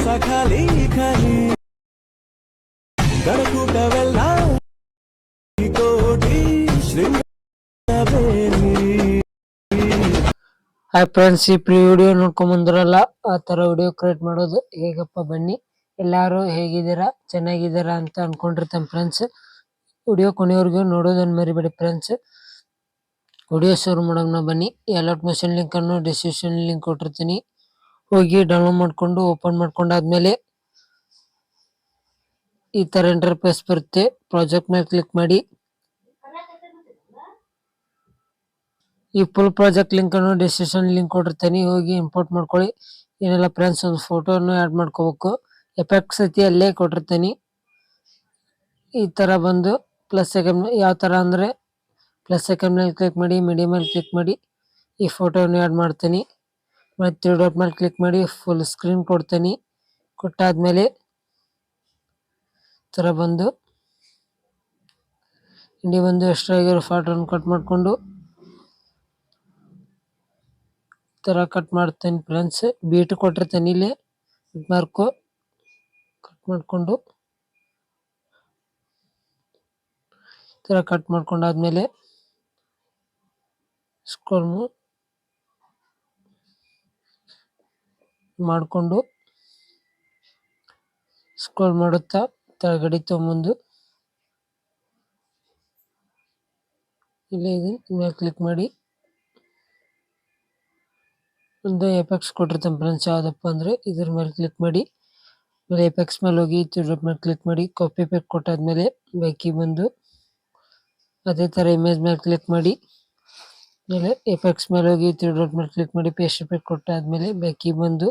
ಖಾಲಿ ಖಾಲಿ ಗಣಕೂಟವೆಲ್ಲ ಕೋಟಿ ಹಾಯ್ ಫ್ರೆಂಡ್ಸ್, ಈ ವಿಡಿಯೋ ನೋಡ್ಕೊಂಬಂದ್ರಲ್ಲ ಆ ತರ ವಿಡಿಯೋ ಕ್ರಿಯೇಟ್ ಮಾಡೋದು ಹೇಗಪ್ಪ ಬನ್ನಿ. ಎಲ್ಲಾರು ಹೇಗಿದ್ದೀರಾ, ಚೆನ್ನಾಗಿದ್ದೀರಾ ಅಂತ ಅನ್ಕೊಂಡಿರ್ತಾನೆ ಫ್ರೆಂಡ್ಸ್. ವಿಡಿಯೋ ಕೊನೆವರೆಗೂ ನೋಡೋದನ್ನ ಮರಿಬೇಡಿ ಫ್ರೆಂಡ್ಸ್. ವಿಡಿಯೋ ಶುರು ಮಾಡೋಣ ಬನ್ನಿ. ಅಲರ್ಟ್ ಮೋಷನ್ ಲಿಂಕ್ ಅನ್ನು ಡಿಸ್ಕ್ರಿಪ್ಷನ್ ಲಿಂಕ್ ಕೊಟ್ಟಿರ್ತೀನಿ, ಹೋಗಿ ಡೌನ್ಲೋಡ್ ಮಾಡ್ಕೊಂಡು ಓಪನ್ ಮಾಡ್ಕೊಂಡಾದ್ಮೇಲೆ ಈ ತರ ಇಂಟರ್ಫೇಸ್ ಬರುತ್ತೆ. ಪ್ರಾಜೆಕ್ಟ್ ಮೇಲೆ ಕ್ಲಿಕ್ ಮಾಡಿ. ಈ ಫುಲ್ ಪ್ರಾಜೆಕ್ಟ್ ಲಿಂಕ್ ಅನ್ನು ಡಿಸ್ಕ್ರಿಪ್ಷನ್ ಲಿಂಕ್ ಕೊಟ್ಟಿರ್ತೀನಿ, ಹೋಗಿ ಇಂಪೋರ್ಟ್ ಮಾಡ್ಕೊಳ್ಳಿ. ಏನೆಲ್ಲ ಫ್ರೆಂಡ್ಸ್, ಒಂದು ಫೋಟೋನು ಆ್ಯಡ್ ಮಾಡ್ಕೋಬೇಕು. ಎಫೆಕ್ಟ್ಸ್ ಐತಿ ಅಲ್ಲೇ ಕೊಟ್ಟಿರ್ತೀನಿ. ಈ ತರ ಬಂದು ಪ್ಲಸ್ ಸೆಕೆಂಡ್ ಯಾವ ತರ ಅಂದ್ರೆ ಪ್ಲಸ್ ಸೆಕೆಂಡ್ ಮೇಲೆ ಕ್ಲಿಕ್ ಮಾಡಿ, ಮೀಡಿಯಂ ಮೇಲೆ ಕ್ಲಿಕ್ ಮಾಡಿ ಈ ಫೋಟೋನು ಆ್ಯಡ್ ಮಾಡ್ತೀನಿ. ಮತ್ತೆ 3 ಡಾಟ್ ಮೇಲೆ ಕ್ಲಿಕ್ ಮಾಡಿ ಫುಲ್ ಸ್ಕ್ರೀನ್ ಕೊಡ್ತೀನಿ. ಕೊಟ್ಟಾದ್ಮೇಲೆ ತರ ಬಂದು ಇಲ್ಲಿ ಒಂದು ಎಕ್ಸ್ಟ್ರಾ ಆಗಿರೋ ಫೋಟೋನ ಕಟ್ ಮಾಡ್ಕೊಂಡು ತರ ಕಟ್ ಮಾಡ್ತೇನೆ ಫ್ರೆಂಡ್ಸ್. ಬೀಟ್ ಕೊಟ್ಟಿರ್ತೇನೆ ಇಲ್ಲಿ ಮಾರ್ಕು ಕಟ್ ಮಾಡ್ಕೊಂಡು ತರ ಕಟ್ ಮಾಡ್ಕೊಂಡಾದ್ಮೇಲೆ ಸ್ಕ್ರೋಲ್ ಮಾಡ್ಕೊಂಡು ಸ್ಕ್ರೋಲ್ ಮಾಡುತ್ತಾ ಕೆಳಗಡೆ ತಗೊಂಬಂದು ಇಲ್ಲಿ ಮೇಲೆ ಕ್ಲಿಕ್ ಮಾಡಿ ಒಂದು ಎಫೆಕ್ಟ್ಸ್ ಕೊಟ್ಟಿರ್ತಾನೆ ಫ್ರೆಂಡ್ಸ್. ಯಾವ್ದಪ್ಪ ಅಂದ್ರೆ ಇದ್ರ ಮೇಲೆ ಕ್ಲಿಕ್ ಮಾಡಿ, ಆಮೇಲೆ ಎಫೆಕ್ಟ್ಸ್ ಮೇಲೆ ಹೋಗಿ ಮೇಲೆ ಕ್ಲಿಕ್ ಮಾಡಿ ಕಾಪಿ ಎಫೆಕ್ಟ್ ಕೊಟ್ಟಾದ್ಮೇಲೆ ಬಾಕಿ ಬಂದು ಅದೇ ತರ ಇಮೇಜ್ ಮೇಲೆ ಕ್ಲಿಕ್ ಮಾಡಿ, ಆಮೇಲೆ ಎಫೆಕ್ಟ್ಸ್ ಮೇಲೆ ಹೋಗಿ 3 ಡಾಟ್ ಮೇಲೆ ಕ್ಲಿಕ್ ಮಾಡಿ ಪೇಸ್ಟ್ ಎಫೆಕ್ಟ್ ಕೊಟ್ಟಾದ್ಮೇಲೆ ಬಾಕಿ ಬಂದು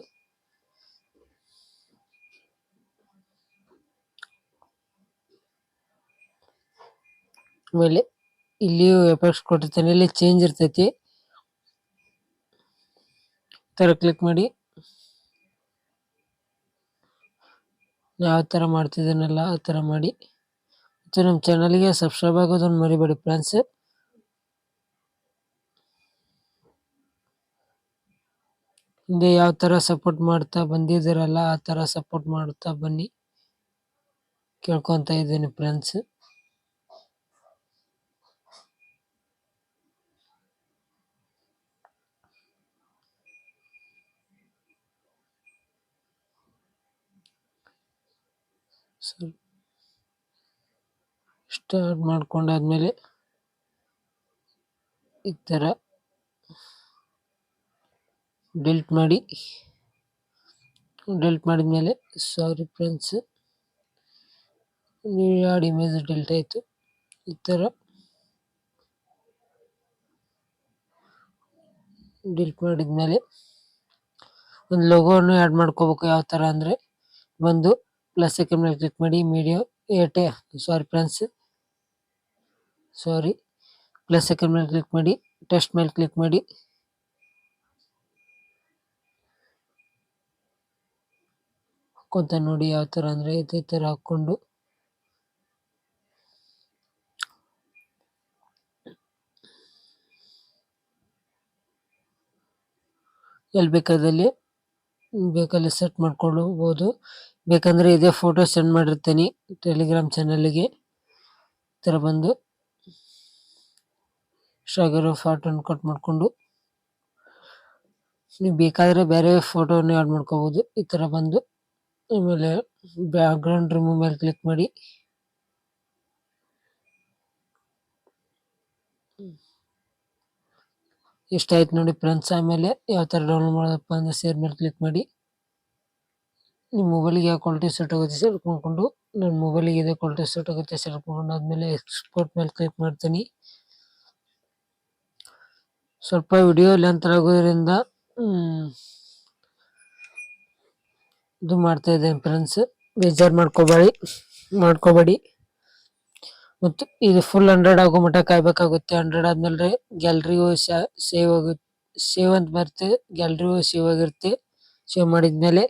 ಆಮೇಲೆ ಇಲ್ಲಿಯೂ ಎಫೆಕ್ಟ್ಸ್ ಕೊಟ್ಟಿರ್ತಾನೆ, ಇಲ್ಲಿ ಚೇಂಜ್ ಇರ್ತೈತಿ. ತರ ಕ್ಲಿಕ್ ಮಾಡಿ ಯಾವ ತರ ಮಾಡ್ತಿದ್ದೀನಲ್ಲ ಆ ತರ ಮಾಡಿ. ಮತ್ತು ನಮ್ಮ ಚಾನಲ್ಗೆ ಸಬ್ಸ್ಕ್ರೈಬ್ ಆಗೋದನ್ನು ಮರಿಬೇಡಿ ಫ್ರೆಂಡ್ಸ್. ಹಿಂದೆ ಯಾವ ತರ ಸಪೋರ್ಟ್ ಮಾಡ್ತಾ ಬಂದಿದ್ದೀರಲ್ಲ ಆ ತರ ಸಪೋರ್ಟ್ ಮಾಡ್ತಾ ಬನ್ನಿ ಕೇಳ್ಕೊಂತ ಇದ್ದೀನಿ ಫ್ರೆಂಡ್ಸ್. ಸ್ಟಾರ್ಟ್ ಮಾಡ್ಕೊಂಡಾದ್ಮೇಲೆ ಈ ತರ ಡಿಲೀಟ್ ಮಾಡಿ. ಡಿಲೀಟ್ ಮಾಡಿದ್ಮೇಲೆ ಸಾರಿ ಫ್ರೆಂಡ್ಸ್, ಎರಡು ಇಮೇಜ್ ಡಿಲೀಟ್ ಆಯ್ತು. ಈ ತರ ಡಿಲೀಟ್ ಮಾಡಿದ್ಮೇಲೆ ಒಂದು ಲೋಗೋನು ಆ್ಯಡ್ ಮಾಡ್ಕೋಬೇಕು. ಯಾವ ತರ ಅಂದ್ರೆ ಒಂದು ಪ್ಲಸ್ ಸೆಕೆಂಡ್ ಮೇಲೆ ಕ್ಲಿಕ್ ಮಾಡಿ, ಮೀಡಿಯಂ ಸಾರಿ ಫ್ರೆಂಡ್ಸ್ ಸಾರಿ ಪ್ಲಸ್ ಸೆಕೆಂಡ್ ಮೇಲೆ ಕ್ಲಿಕ್ ಮಾಡಿ, ಟೆಕ್ಸ್ಟ್ ಮೇಲೆ ಕ್ಲಿಕ್ ಮಾಡಿ, ಹಾಕೊಂತ ನೋಡಿ. ಯಾವ ತರ ಅಂದ್ರೆ ಇದೇ ತರ ಹಾಕೊಂಡು ಎಲ್ಲಿ ಬೇಕಲ್ಲಿ ಸೆಟ್ ಮಾಡ್ಕೊಳ್ಳಬಹುದು. ಬೇಕಂದ್ರೆ ಇದೇ ಫೋಟೋ ಸೆಂಡ್ ಮಾಡಿರ್ತೀನಿ ಟೆಲಿಗ್ರಾಮ್ ಚಾನಲ್ಗೆ. ತರ ಬಂದು ಇಷ್ಟಾಗಿರೋ ಫೋಟೋನ ಕಟ್ ಮಾಡ್ಕೊಂಡು ನೀವು ಬೇಕಾದ್ರೆ ಬೇರೆ ಫೋಟೋನ ಆಡ್ ಮಾಡ್ಕೋಬಹುದು. ಈ ತರ ಬಂದು ಆಮೇಲೆ ಬ್ಯಾಕ್ ಗ್ರೌಂಡ್ ರಿಮೂವ್ ಮೇಲೆ ಕ್ಲಿಕ್ ಮಾಡಿ, ಇಷ್ಟ ಆಯ್ತು ನೋಡಿ ಫ್ರೆಂಡ್ಸ್. ಆಮೇಲೆ ಯಾವ ತರ ಡೌನ್ಲೋಡ್ ಮಾಡೋದಪ್ಪ ಅಂದ್ರೆ ಶೇರ್ ಮೇಲೆ ಕ್ಲಿಕ್ ಮಾಡಿ, ನಿಮ್ಮ ಮೊಬೈಲಿಗೆ ಯಾವ ಕ್ವಾಲಿಟಿ ಸೆಟ್ ಆಗುತ್ತೆ ಸೆಲೆಕ್ಟ್ ಮಾಡ್ಕೊಂಡು, ನನ್ನ ಮೊಬೈಲಿಗೆ ಇದೇ ಕ್ವಾಲಿಟಿ ಸೆಟ್ ಆಗುತ್ತೆ ಸೆಲೆಕ್ಟ್ ಮಾಡ್ಕೊಂಡು ಆದ್ಮೇಲೆ ಎಕ್ಸ್ಪೋರ್ಟ್ ಮೇಲೆ ಕ್ಲಿಕ್ ಮಾಡ್ತೀನಿ. ಸ್ವಲ್ಪ ವಿಡಿಯೋ ಲೆಂತ್ ಆಗೋದ್ರಿಂದ ಇದು ಮಾಡ್ತಾ ಇದ್ದೇನೆ ಫ್ರೆಂಡ್ಸ್, ಬೇಜಾರು ಮಾಡ್ಕೋಬೇಡಿ. ಮತ್ತು ಇದು ಫುಲ್ 100 ಆಗೋ ಮಟ್ಟ ಕಾಯ್ಬೇಕಾಗುತ್ತೆ. 100 ಆದ್ಮೇಲೆ ಗ್ಯಾಲರಿಗೂ ಸೇವ್ ಅಂತ ಬರುತ್ತೆ, ಗ್ಯಾಲರಿಗೂ ಸೇವ್ ಆಗಿರುತ್ತೆ. ಸೇವ್ ಮಾಡಿದ್ಮೇಲೆ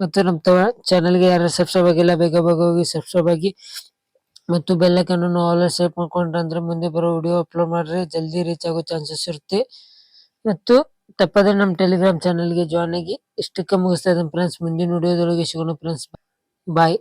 ಮತ್ತು ನಮ್ಮ ಚಾನಲ್ಗೆ ಯಾರು ಸಬ್ಸ್ಕ್ರೈಬ್ ಆಗಿಲ್ಲ ಬೇಗ ಹೋಗಿ ಸಬ್ಸ್ಕ್ರೈಬ್ ಆಗಿ, ಮತ್ತು ಬೆಲ್ ಐಕಾನ್ ಅನ್ನು ಆಲ್ ಸೆಟ್ ಮಾಡ್ಕೊಂಡ್ರೆ ಅಂದ್ರೆ ಮುಂದೆ ಬರೋ ವಿಡಿಯೋ ಅಪ್ಲೋಡ್ ಮಾಡಿದ್ರೆ ಜಲ್ದಿ ರೀಚ್ ಆಗೋ ಚಾನ್ಸಸ್ ಇರುತ್ತೆ. ಮತ್ತು ತಪ್ಪದೆ ನಮ್ಮ ಟೆಲಿಗ್ರಾಮ್ ಚಾನಲ್ಗೆ ಜಾಯ್ನ್ ಆಗಿ ಇಷ್ಟಕ್ಕೆ ಮುಗಿಸ್ತಾ ಇದ್ದೀನಿ ಫ್ರೆಂಡ್ಸ್. ಮುಂದಿನ ವಿಡಿಯೋದೊಳಗೆ ಸಿಗೋಣ ಫ್ರೆಂಡ್ಸ್. ಬಾಯ್.